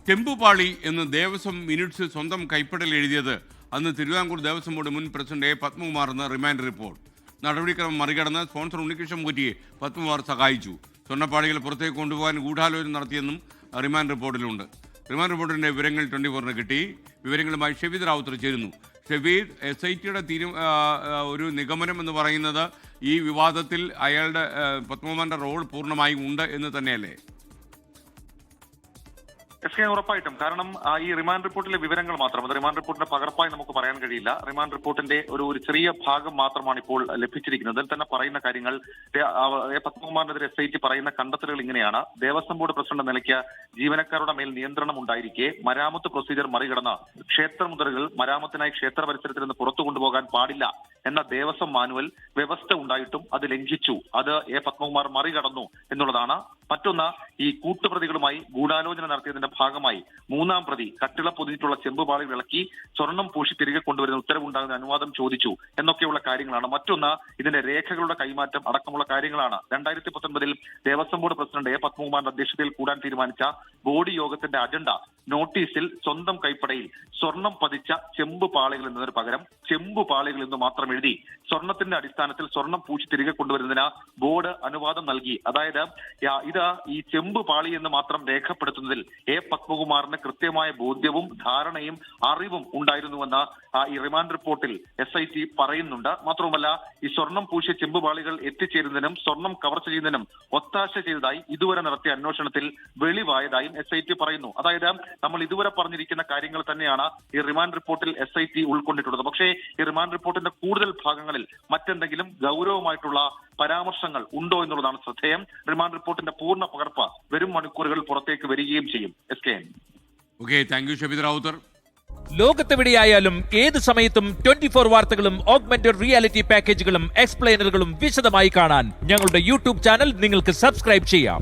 ചെമ്പുപാളി എന്ന് ദേവസ്വം മിനിറ്റ്സ് സ്വന്തം കൈപ്പടൽ എഴുതിയത് അന്ന് തിരുവിതാംകൂർ ദേവസ്വം ബോർഡ് മുൻ പ്രസിഡന്റ് പത്മകുമാർ എന്ന റിമാൻഡ് റിപ്പോർട്ട്. നടപടിക്രമം മറികടന്ന് സ്പോൺസർ ഉണ്ണികൃഷ്ണൻ മൂറ്റിയെ പത്മകുമാർ സഹായിച്ചു. സ്വർണ്ണപ്പാളികൾ പുറത്തേക്ക് കൊണ്ടുപോകാൻ ഗൂഢാലോചന നടത്തിയെന്നും റിമാൻഡ് റിപ്പോർട്ടിലുണ്ട്. റിമാൻഡ് റിപ്പോർട്ടിന്റെ വിവരങ്ങൾ 24-ന് കിട്ടി. വിവരങ്ങളുമായി ഷെഫീദ് റാവുത്തർ ചേരുന്നു. ഷെഫീദ്, SITയുടെ ഒരു നിഗമനം എന്ന് പറയുന്നത് ഈ വിവാദത്തിൽ അയാളുടെ പത്മകുമാറിന്റെ റോൾ പൂർണ്ണമായും ഉണ്ട് എന്ന് തന്നെയല്ലേ? ഉറപ്പായിട്ടും. കാരണം ഈ റിമാൻഡ് റിപ്പോർട്ടിലെ വിവരങ്ങൾ മാത്രം, അത് റിമാൻഡ് റിപ്പോർട്ടിന്റെ പകർപ്പായി നമുക്ക് പറയാൻ കഴിയില്ല. റിമാൻഡ് റിപ്പോർട്ടിന്റെ ഒരു ചെറിയ ഭാഗം മാത്രമാണ് ഇപ്പോൾ ലഭിച്ചിരിക്കുന്നത്. അതിൽ തന്നെ പറയുന്ന കാര്യങ്ങൾ, പത്മകുമാറിനെതിരെ SIT പറയുന്ന കണ്ടെത്തലുകൾ ഇങ്ങനെയാണ്. ദേവസ്വം ബോർഡ് പ്രസിഡന്റ് നിലയ്ക്ക് ജീവനക്കാരുടെ മേൽ നിയന്ത്രണം ഉണ്ടായിരിക്കെ മരാമത്ത് പ്രൊസീജിയർ മറികടന്ന് ക്ഷേത്രമുദ്രകൾ മരാമത്തിനായി ക്ഷേത്ര പരിസരത്തിൽ നിന്ന് പുറത്തു കൊണ്ടുപോകാൻ പാടില്ല എന്ന ദേവസ്വം മാനുവൽ വ്യവസ്ഥ ഉണ്ടായിട്ടും അത് ലംഘിച്ചു. അത് പത്മകുമാർ മറികടന്നു എന്നുള്ളതാണ്. മറ്റൊന്ന്, ഈ കൂട്ടുപ്രതികളുമായി ഗൂഢാലോചന നടത്തിയതിന്റെ ഭാഗമായി മൂന്നാം പ്രതി കട്ടിള പൊതിഞ്ഞിട്ടുള്ള ചെമ്പുപാളികൾ ഇളക്കി സ്വർണം പൂശി തിരികെ കൊണ്ടുവരുന്ന ഉത്തരവുണ്ടാകുന്ന അനുവാദം ചോദിച്ചു എന്നൊക്കെയുള്ള കാര്യങ്ങളാണ്. മറ്റൊന്ന്, ഇതിന്റെ രേഖകളുടെ കൈമാറ്റം അടക്കമുള്ള കാര്യങ്ങളാണ്. 2019 ദേവസ്വം ബോർഡ് പ്രസിഡന്റ് പത്മകുമാറിന്റെ അധ്യക്ഷതയിൽ കൂടാൻ തീരുമാനിച്ച ബോർഡ് യോഗത്തിന്റെ അജണ്ട നോട്ടീസിൽ സ്വന്തം കൈപ്പടയിൽ സ്വർണം പതിച്ച ചെമ്പുപാളികൾ എന്നതിന് പകരം ചെമ്പുപാളികൾ എന്ന് മാത്രം എഴുതി സ്വർണത്തിന്റെ അടിസ്ഥാനത്തിൽ സ്വർണം പൂശി തിരികെ കൊണ്ടുവരുന്നതിന് ബോർഡ് അനുവാദം നൽകി. അതായത് ഇത് ഈ ചെമ്പുപാളി എന്ന് മാത്രം രേഖപ്പെടുത്തുന്നതിൽ പത്മകുമാറിന് കൃത്യമായ ബോധ്യവും ധാരണയും അറിവും ഉണ്ടായിരുന്നുവെന്ന് ഈ റിമാൻഡ് റിപ്പോർട്ടിൽ SIT പറയുന്നുണ്ട്. മാത്രവുമല്ല, ഈ സ്വർണം പൂശിയ ചെമ്പുപാളികൾ എത്തിച്ചേരുന്നതിനും സ്വർണം കവർച്ച ചെയ്യുന്നതിനും ഒത്താശ ചെയ്തതായി ഇതുവരെ നടത്തിയ അന്വേഷണത്തിൽ വെളിവായതായും SIT പറയുന്നു. അതായത് നമ്മൾ ഇതുവരെ പറഞ്ഞിരിക്കുന്ന കാര്യങ്ങൾ തന്നെയാണ് ഈ റിമാൻഡ് റിപ്പോർട്ടിൽ SIT ഉൾക്കൊണ്ടിട്ടുള്ളത്. പക്ഷേ ഈ റിമാൻഡ് റിപ്പോർട്ടിന്റെ കൂടുതൽ ഭാഗങ്ങളിൽ മറ്റെന്തെങ്കിലും ഗൗരവമായിട്ടുള്ള പരാമർശങ്ങൾ ഉണ്ടോ എന്നുള്ളതാണ് ശ്രദ്ധേയം. റിമാൻഡ് റിപ്പോർട്ടിന്റെ പൂർണ്ണ പകർപ്പ് വരും മണിക്കൂറുകൾ പുറത്തേക്ക് വരികയും ചെയ്യും. Thank you Shefeed Rawther. ലോകത്തെവിടെയായാലും ഏത് സമയത്തും 24 വാർത്തകളും ഓഗ്മെന്റഡ് റിയാലിറ്റി പാക്കേജുകളും എക്സ്പ്ലെയിനറുകളും വിശദമായി കാണാൻ ഞങ്ങളുടെ YouTube ചാനൽ നിങ്ങൾക്ക് സബ്സ്ക്രൈബ് ചെയ്യാം.